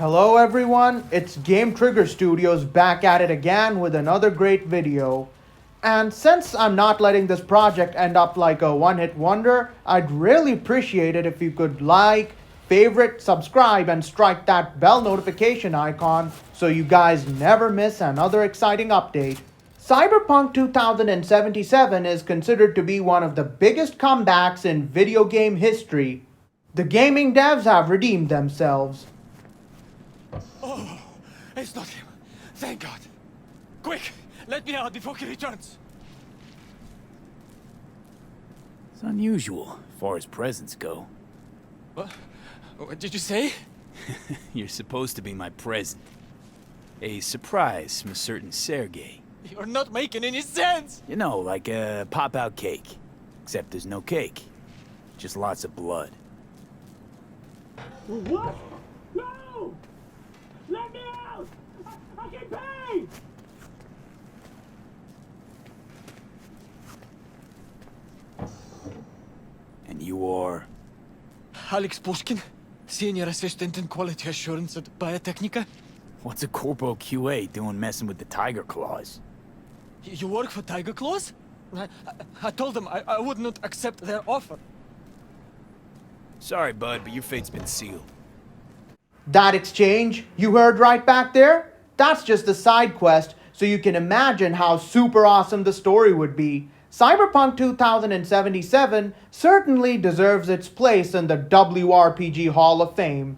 Hello everyone, it's Game Trigger Studios back at it again with another great video. And since I'm not letting this project end up like a one-hit wonder, I'd really appreciate it if you could like, favorite, subscribe, and strike that bell notification icon so you guys never miss another exciting update. Cyberpunk 2077 is considered to be one of the biggest comebacks in video game history. The gaming devs have redeemed themselves. Oh, it's not him. Thank God. Quick, let me out before he returns. It's unusual, as far as presents go. What did you say? You're supposed to be my present. A surprise from a certain Sergey. You're not making any sense. You know, like a pop-out cake. Except there's no cake. Just lots of blood. What? No! Let me out! I can pay! And you are? Alex Pushkin, Senior Assistant in Quality Assurance at Biotechnica. What's a Corpo QA doing messing with the Tiger Claws? You work for Tiger Claws? I told them I would not accept their offer. Sorry, bud, but your fate's been sealed. That exchange you heard right back there? That's just a side quest, so you can imagine how super awesome the story would be. Cyberpunk 2077 certainly deserves its place in the WRPG Hall of Fame.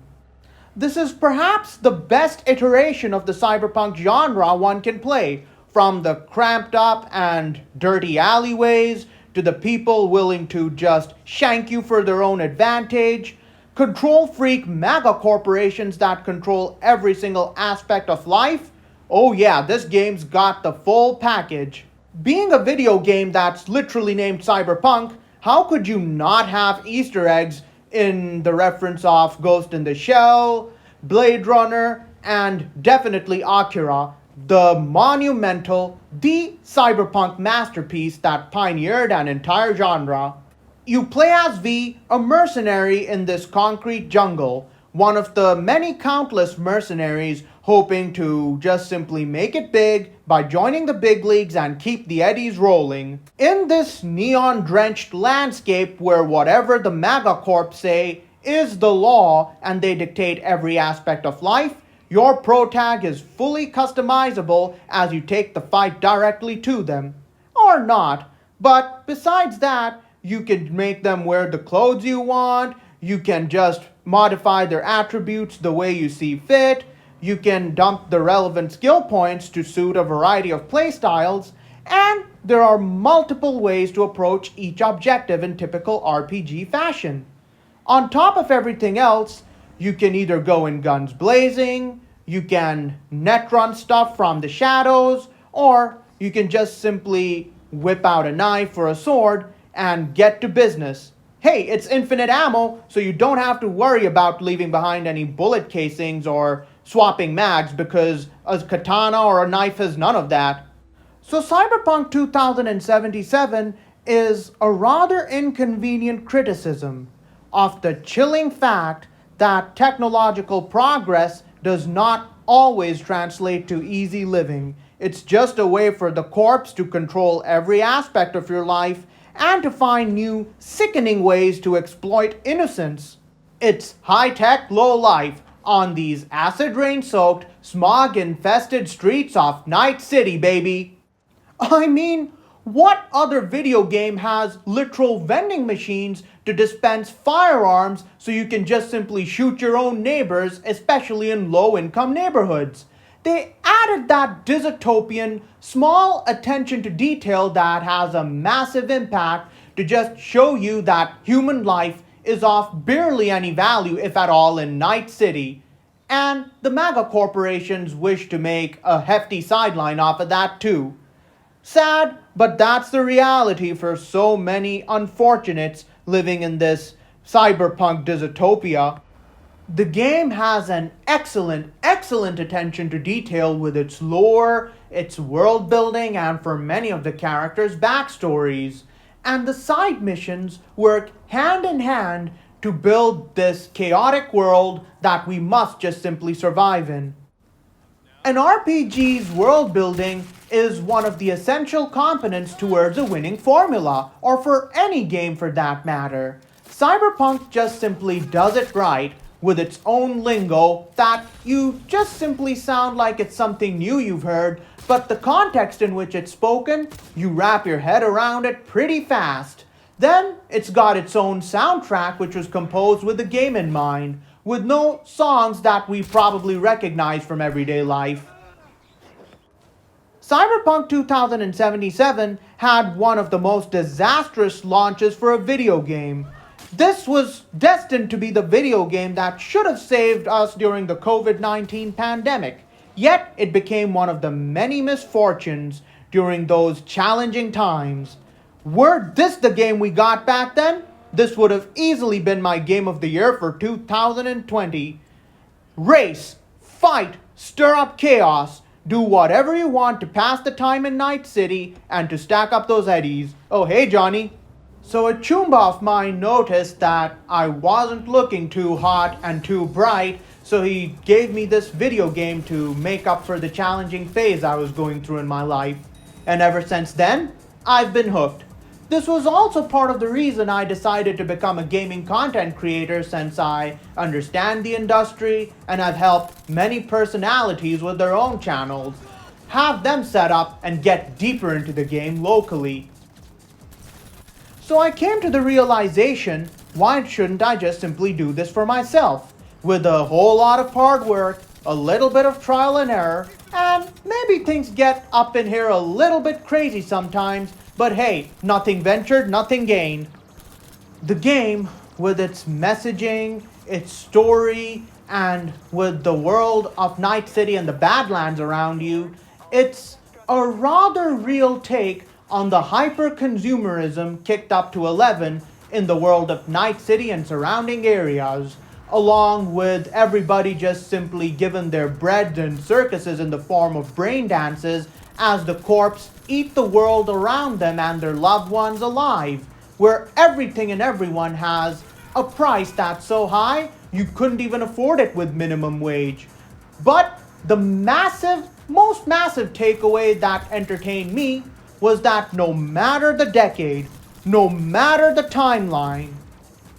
This is perhaps the best iteration of the cyberpunk genre one can play, from the cramped up and dirty alleyways to the people willing to just shank you for their own advantage, control freak mega corporations that control every single aspect of life. Oh yeah, this game's got the full package. Being a video game that's literally named Cyberpunk, how could you not have Easter eggs in the reference of Ghost in the Shell, Blade Runner, and definitely Akira, the monumental, the cyberpunk masterpiece that pioneered an entire genre. You play as V, a mercenary in this concrete jungle, one of the many countless mercenaries hoping to just simply make it big by joining the big leagues and keep the eddies rolling. In this neon-drenched landscape where whatever the megacorps say is the law and they dictate every aspect of life, your protag is fully customizable as you take the fight directly to them. Or not, but besides that, you can make them wear the clothes you want, you can just modify their attributes the way you see fit, you can dump the relevant skill points to suit a variety of playstyles, and there are multiple ways to approach each objective in typical RPG fashion. On top of everything else, you can either go in guns blazing, you can net run stuff from the shadows, or you can just simply whip out a knife or a sword and get to business. Hey, it's infinite ammo, so you don't have to worry about leaving behind any bullet casings or swapping mags because a katana or a knife has none of that. So Cyberpunk 2077 is a rather inconvenient criticism of the chilling fact that technological progress does not always translate to easy living. It's just a way for the corpse to control every aspect of your life and to find new, sickening ways to exploit innocence. It's high-tech, low-life on these acid rain-soaked, smog-infested streets of Night City, baby. I mean, what other video game has literal vending machines to dispense firearms so you can just simply shoot your own neighbors, especially in low-income neighborhoods? They added that dystopian, small attention to detail that has a massive impact to just show you that human life is of barely any value, if at all, in Night City. And the mega corporations wish to make a hefty sideline off of that too. Sad, but that's the reality for so many unfortunates living in this cyberpunk dystopia. The game has an excellent attention to detail with its lore, its world building, and for many of the characters' backstories. And the side missions work hand in hand to build this chaotic world that we must just simply survive in. An RPG's world building is one of the essential components towards a winning formula, or for any game for that matter. Cyberpunk just simply does it right with its own lingo that you just simply sound like it's something new you've heard, but the context in which it's spoken, you wrap your head around it pretty fast. Then it's got its own soundtrack which was composed with the game in mind, with no songs that we probably recognize from everyday life. Cyberpunk 2077 had one of the most disastrous launches for a video game. This was destined to be the video game that should have saved us during the COVID-19 pandemic, yet it became one of the many misfortunes during those challenging times. Were this the game we got back then, this would have easily been my game of the year for 2020. Race, fight, stir up chaos, do whatever you want to pass the time in Night City and to stack up those eddies. Oh hey Johnny. So a choomba of mine noticed that I wasn't looking too hot and too bright, so he gave me this video game to make up for the challenging phase I was going through in my life. And ever since then, I've been hooked. This was also part of the reason I decided to become a gaming content creator, since I understand the industry and I've helped many personalities with their own channels, have them set up and get deeper into the game locally. So I came to the realization, why shouldn't I just simply do this for myself? With a whole lot of hard work, a little bit of trial and error, and maybe things get up in here a little bit crazy sometimes, but hey, nothing ventured, nothing gained. The game, with its messaging, its story, and with the world of Night City and the Badlands around you, it's a rather real take on the hyper-consumerism kicked up to 11 in the world of Night City and surrounding areas, along with everybody just simply given their bread and circuses in the form of brain dances as the corpse eat the world around them and their loved ones alive, where everything and everyone has a price that's so high you couldn't even afford it with minimum wage. But the most massive takeaway that entertained me was that no matter the decade, no matter the timeline,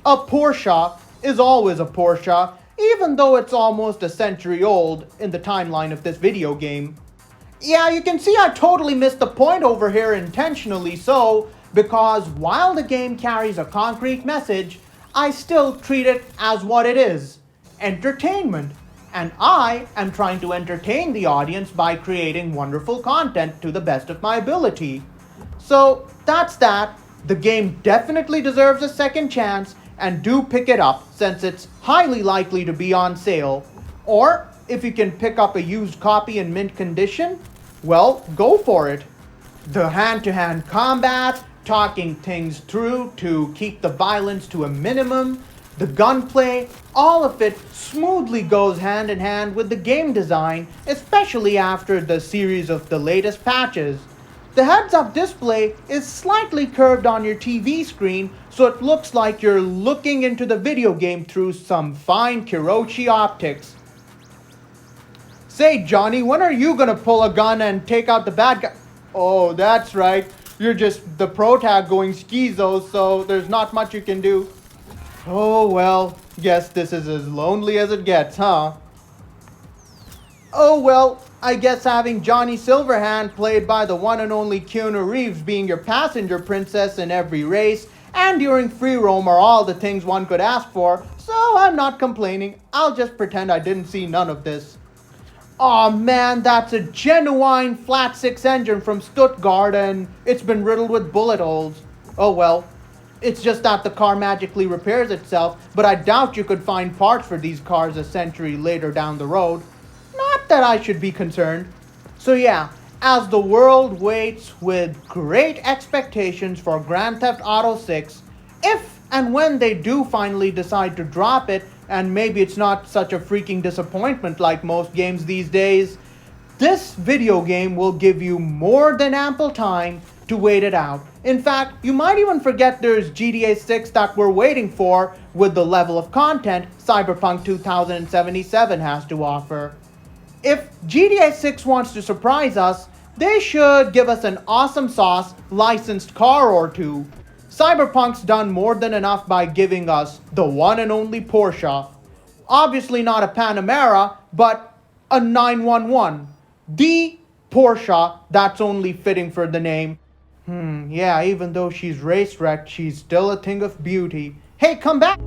a Porsche is always a Porsche, even though it's almost a century old in the timeline of this video game. Yeah, you can see I totally missed the point over here intentionally so, because while the game carries a concrete message, I still treat it as what it is, entertainment. And I am trying to entertain the audience by creating wonderful content to the best of my ability. So that's that. The game definitely deserves a second chance, and do pick it up since it's highly likely to be on sale. Or if you can pick up a used copy in mint condition, well, go for it. The hand-to-hand combat, talking things through to keep the violence to a minimum, the gunplay, all of it smoothly goes hand in hand with the game design, especially after the series of the latest patches. The heads-up display is slightly curved on your TV screen, so it looks like you're looking into the video game through some fine Kiroshi optics. Say, Johnny, when are you gonna pull a gun and take out the bad guy? Oh, that's right. You're just the protag going schizo, so there's not much you can do. Oh well, guess this is as lonely as it gets, huh? Oh well, I guess having Johnny Silverhand, played by the one and only Keanu Reeves, being your passenger princess in every race and during free roam are all the things one could ask for, so I'm not complaining. I'll just pretend I didn't see none of this. Aw man, that's a genuine flat six engine from Stuttgart and it's been riddled with bullet holes. Oh well. It's just that the car magically repairs itself, but I doubt you could find parts for these cars a century later down the road. Not that I should be concerned. So yeah, as the world waits with great expectations for Grand Theft Auto 6, if and when they do finally decide to drop it, and maybe it's not such a freaking disappointment like most games these days, this video game will give you more than ample time to wait it out. In fact, you might even forget there's GTA 6 that we're waiting for with the level of content Cyberpunk 2077 has to offer. If GTA 6 wants to surprise us, they should give us an awesome sauce licensed car or two. Cyberpunk's done more than enough by giving us the one and only Porsche. Obviously not a Panamera, but a 911. The Porsche that's only fitting for the name. Yeah, even though she's race wrecked, she's still a thing of beauty. Hey, come back!